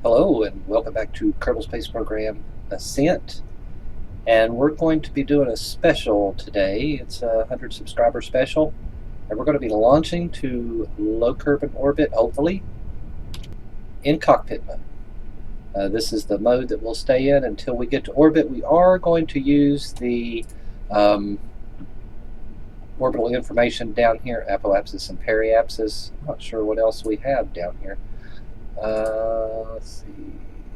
Hello and welcome back to Kerbal Space Program Ascent. And we're going to be doing a special today. It's a 100 subscriber special. And we're going to be launching to low Kerbal orbit, hopefully, in cockpit mode. This is the mode that we'll stay in until we get to orbit. We are going to use the orbital information down here, apoapsis and periapsis. I'm not sure what else we have down here. Let's see,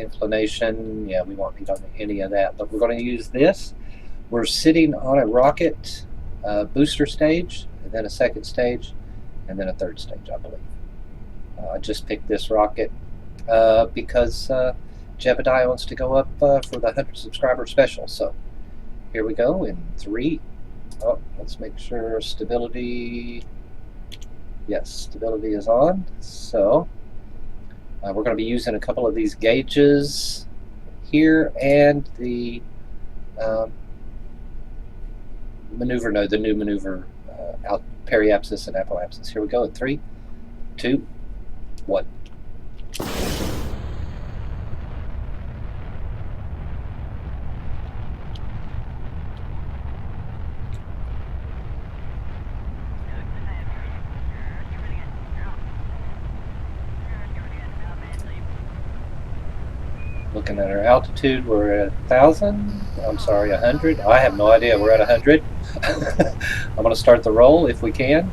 inclination, yeah, we won't need any of that, but we're going to use this. We're sitting on a rocket booster stage, and then a second stage, and then a third stage, I believe. I just picked this rocket because Jebediah wants to go up for the 100 subscriber special. So here we go in 3. Oh, let's make sure stability. Yes, stability is on. So we're going to be using a couple of these gauges here and the maneuver node, the new maneuver out periapsis and apoapsis. Here we go in 3, 2, 1. Looking at our altitude, we're at 1,000. I'm sorry, 100. I have no idea. We're at 100. I'm going to start the roll if we can.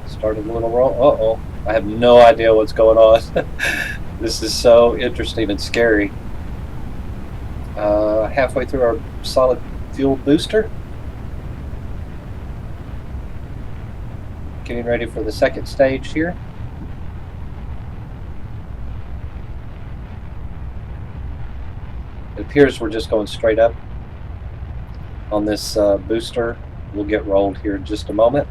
Started a little roll. Uh-oh. I have no idea what's going on. This is so interesting and scary. Halfway through our solid fuel booster. Getting ready for the second stage here. It appears we're just going straight up on this booster. We'll get rolled here in just a moment.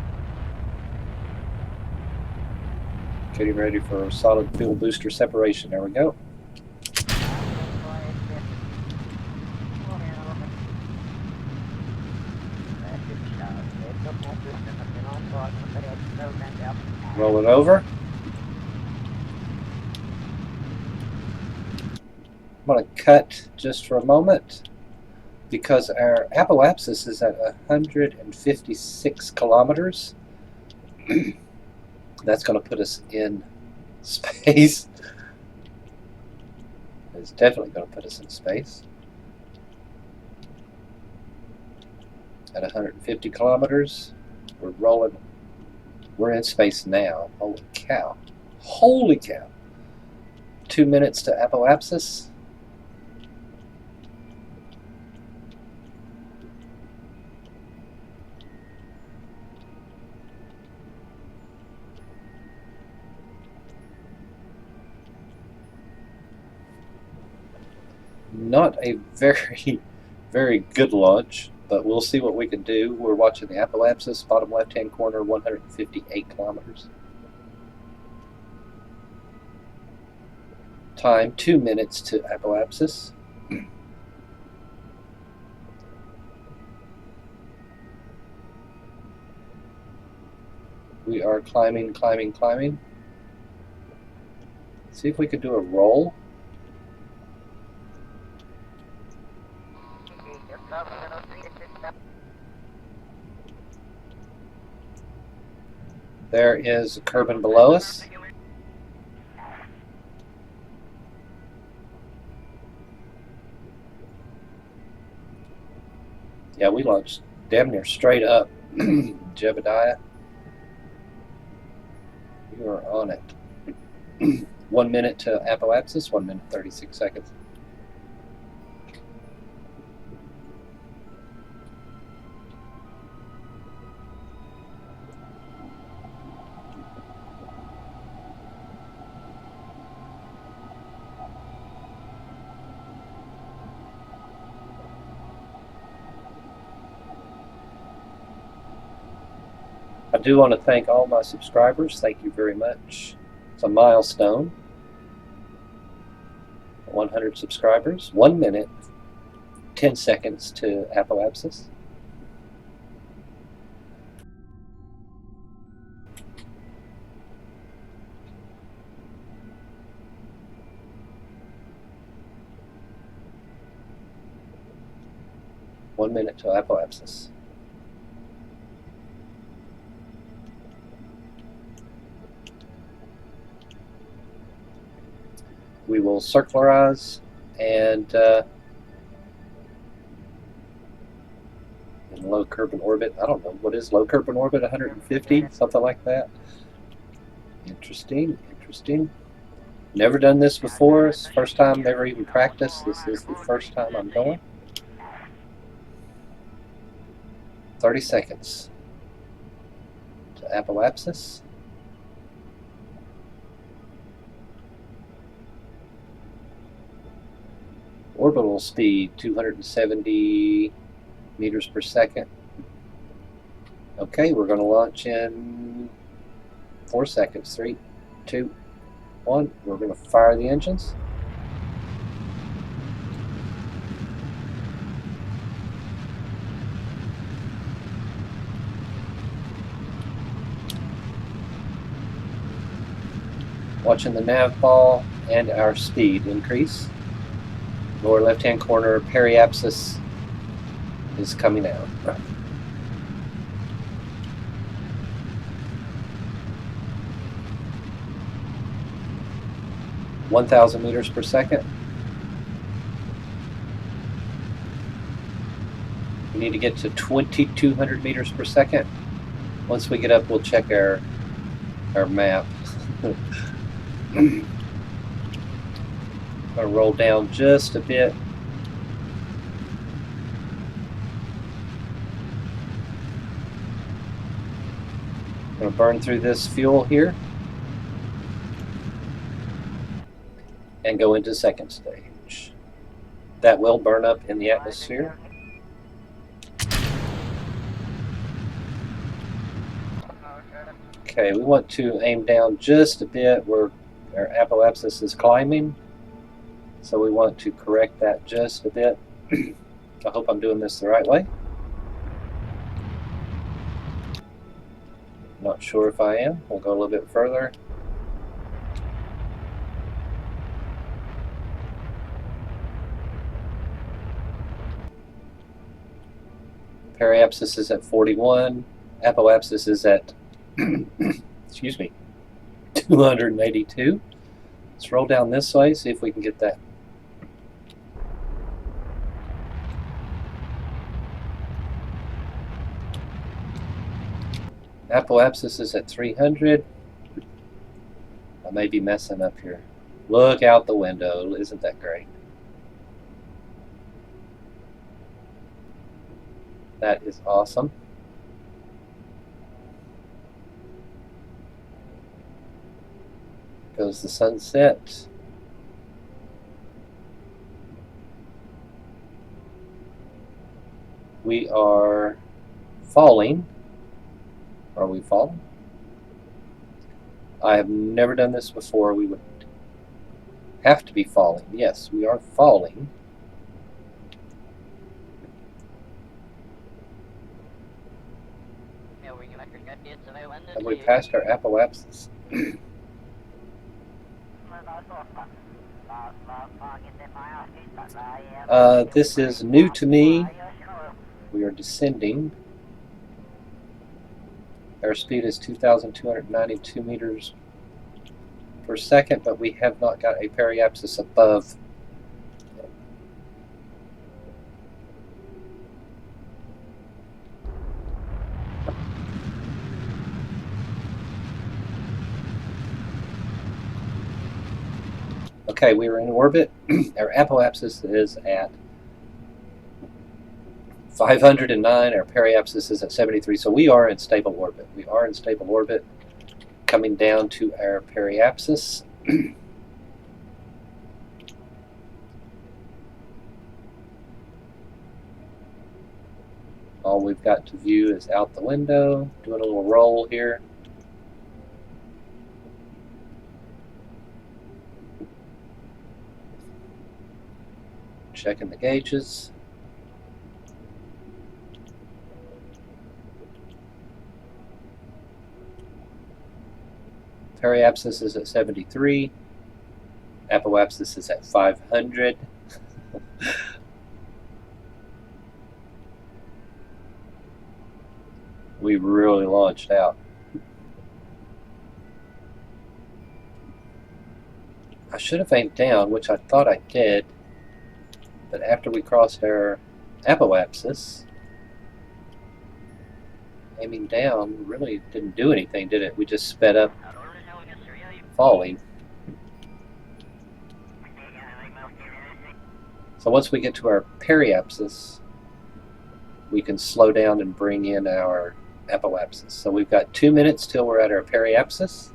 Getting ready for solid fuel booster separation. There we go. Roll it over. I'm going to cut just for a moment because our apoapsis is at 156 kilometers. That's going to put us in space. It's definitely going to put us in space. At 150 kilometers, we're rolling. We're in space now. Holy cow. Holy cow. 2 minutes to apoapsis. Not a very good launch, but we'll see what we can do. We're watching the apoapsis, bottom left-hand corner, 158 kilometers. Time, 2 minutes to apoapsis. We are climbing, climbing, climbing. See if we could do a roll. There is a Kerbal below us. Yeah, we launched damn near straight up. Jebediah, you are on it. 1 minute to apoapsis, 1 minute 36 seconds. I do want to thank all my subscribers. Thank you very much. It's a milestone. 100 subscribers. 1 minute 10 seconds to apoapsis. One minute to apoapsis. We will circularize and in low Kerbal orbit. I don't know, what is low Kerbal orbit? 150, something like that. Interesting, interesting. Never done this before. It's the first time, never even practiced. This is the first time I'm going. 30 seconds to apoapsis. Orbital speed 270 meters per second. Okay, we're going to launch in 4 seconds. 3, 2, 1. We're going to fire the engines. Watching the NavBall and our speed increase. Lower left-hand corner, periapsis is coming out. 1,000 meters per second. We need to get to 2,200 meters per second. Once we get up, we'll check our map. I'm going to roll down just a bit. I'm going to burn through this fuel here and go into second stage. That will burn up in the atmosphere. Okay, we want to aim down just a bit where our apoapsis is climbing, so we want to correct that just a bit. I hope I'm doing this the right way. Not sure if I am. We'll go a little bit further. Periapsis is at 41. Apoapsis is at excuse me, 282. Let's roll down this way, see if we can get that. Apoapsis is at 300. I may be messing up here. Look out the window. Isn't that great? That is awesome. Goes the sunset. We are falling. Are we falling? I have never done this before. We would have to be falling. Yes, we are falling. Have we passed our apoapsis? This is new to me. We are descending. Our speed is 2,292 meters per second, but we have not got a periapsis above. Okay, we are in orbit. Our apoapsis is at 509. Our periapsis is at 73. So we are in stable orbit. We are in stable orbit, coming down to our periapsis. All we've got to view is out the window. Doing a little roll here. Checking the gauges. Periapsis is at 73. Apoapsis is at 500. We really launched out. I should have aimed down, which I thought I did, but after we crossed our apoapsis, aiming down really didn't do anything, did it? We just sped up falling. So once we get to our periapsis, we can slow down and bring in our apoapsis. So we've got 2 minutes till we're at our periapsis,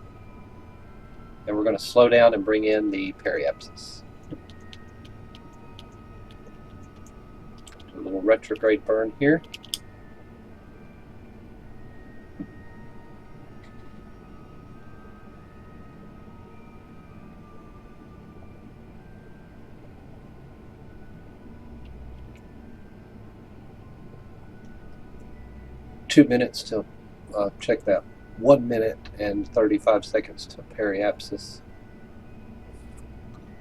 and we're going to slow down and bring in the periapsis. Do a little retrograde burn here. Two minutes to check that. 1 minute and 35 seconds to periapsis.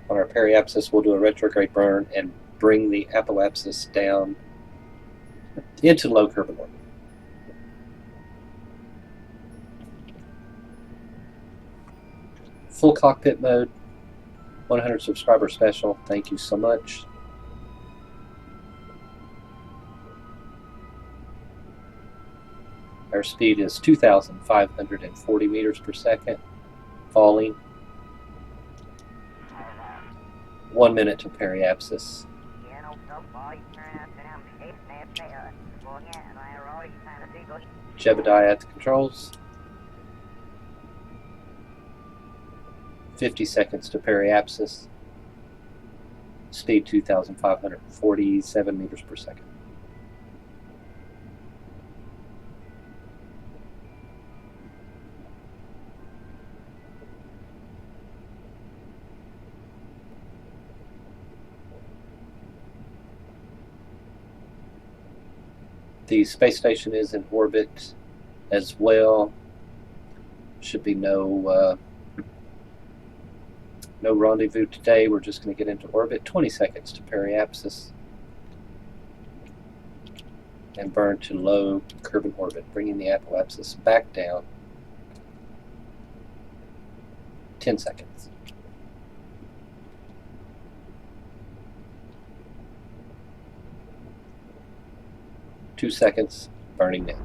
On our periapsis, we'll do a retrograde burn and bring the apoapsis down into low Kerbal orbit. Full cockpit mode, 100 subscriber special. Thank you so much. Our speed is 2,540 meters per second, falling. 1 minute to periapsis. Jebediah at the controls. 50 seconds to periapsis. Speed 2,547 meters per second. The space station is in orbit as well. Should be no rendezvous today. We're just going to get into orbit. 20 seconds to periapsis and burn to low Kerbal orbit, bringing the apoapsis back down. 10 seconds. 2 seconds, burning down.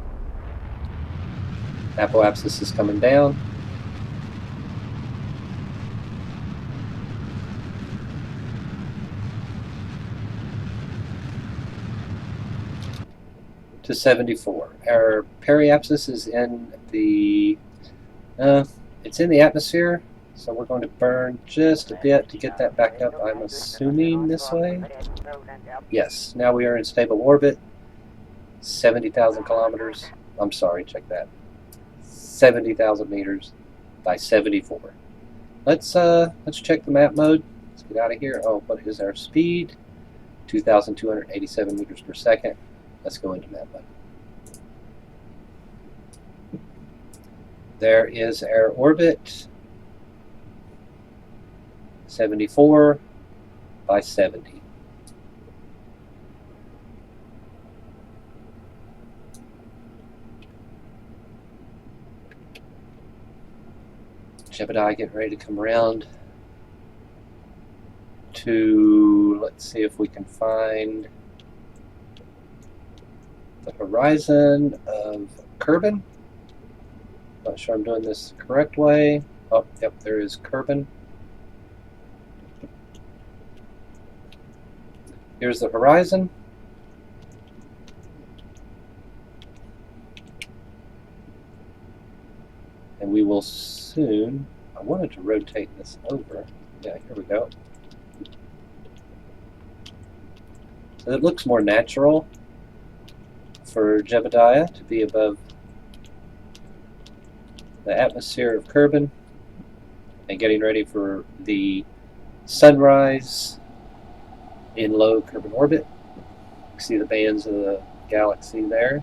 Apoapsis is coming down. To 74. Our periapsis is in the atmosphere, so we're going to burn just a bit to get that back up. I'm assuming this way. Yes, now we are in stable orbit. 70,000 kilometers. I'm sorry, check that. 70,000 meters by 74. Let's check the map mode. Let's get out of here. Oh, what is our speed? 2,287 meters per second. Let's go into map mode. There is our orbit. 74 by 70. Jebediah getting ready to come around to, let's see if we can find the horizon of Kerbin. Not sure I'm doing this the correct way. Oh, yep, there is Kerbin. Here's the horizon. And we will soon, I wanted to rotate this over. Yeah, here we go. So it looks more natural for Jebediah to be above the atmosphere of Kerbin and getting ready for the sunrise in low Kerbal orbit. You can see the bands of the galaxy there.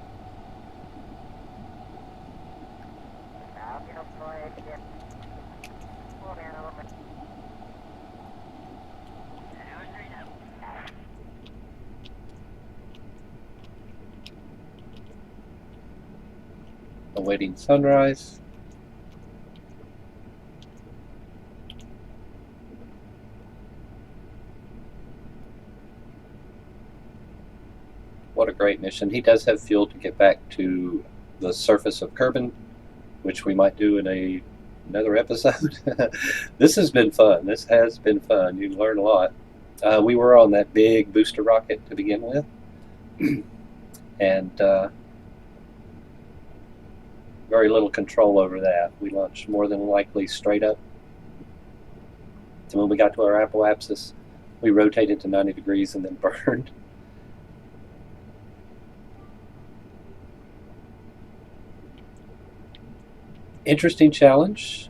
Awaiting sunrise. What a great mission. He does have fuel to get back to the surface of Kerbin, which we might do in another episode. This has been fun. This has been fun. You learn a lot. We were on that big booster rocket to begin with. And very little control over that. We launched more than likely straight up. And when we got to our apoapsis, we rotated to 90 degrees and then burned. Interesting challenge,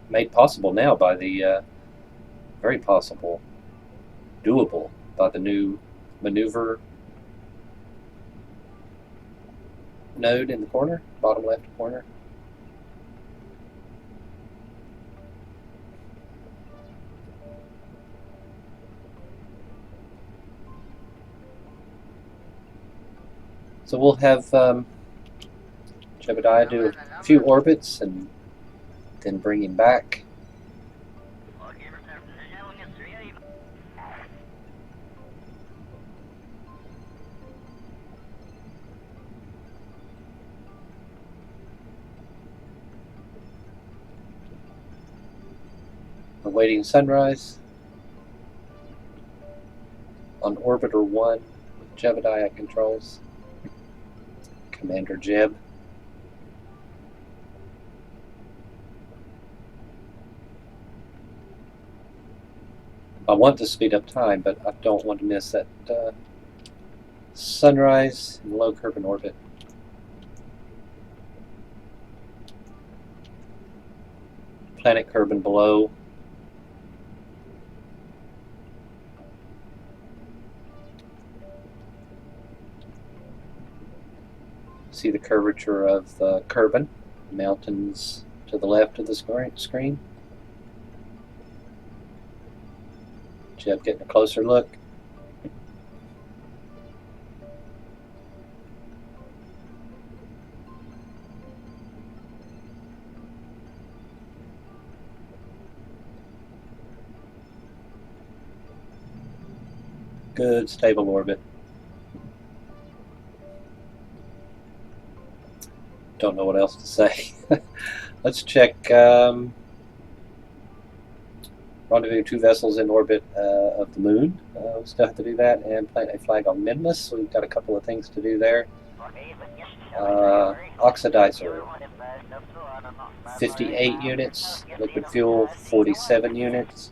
made possible now by the, very possible, doable by the new maneuver node in the corner, bottom left corner. So we'll have Jebediah do a few orbits and then bring him back. Awaiting sunrise on Orbiter 1 with Jebediah controls. Commander Jeb. I want to speed up time, but I don't want to miss that sunrise in low Kerbin orbit. Planet Kerbin below. See the curvature of the Kerbin, mountains to the left of the screen. Jeb getting a closer look. Good stable orbit. Don't know what else to say. Let's check rendezvous 2 vessels in orbit of the moon. We still have to do that, and plant a flag on Minmus. So we've got a couple of things to do there. Oxidizer, 58 units. Liquid fuel, 47 units.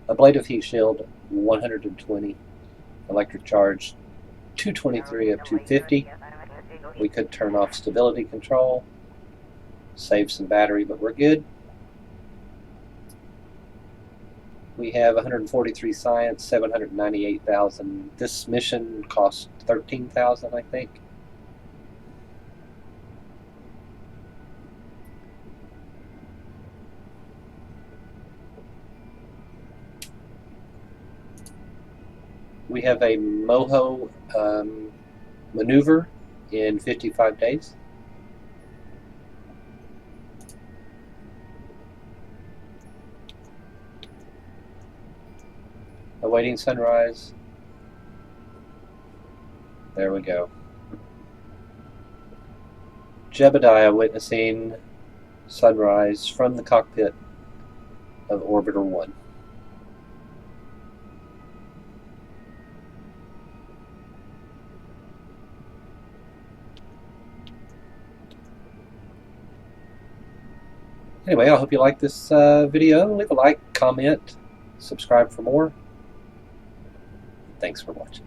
Ablative heat shield, 120. Electric charge, 223 of 250. We could turn off stability control, save some battery, but we're good. We have 143 science, 798,000. This mission cost 13,000, I think. We have a MOHO maneuver in 55 days. Awaiting sunrise. There we go. Jebediah witnessing sunrise from the cockpit of Orbiter 1. Anyway, I hope you like this video. Leave a like, comment, subscribe for more. Thanks for watching.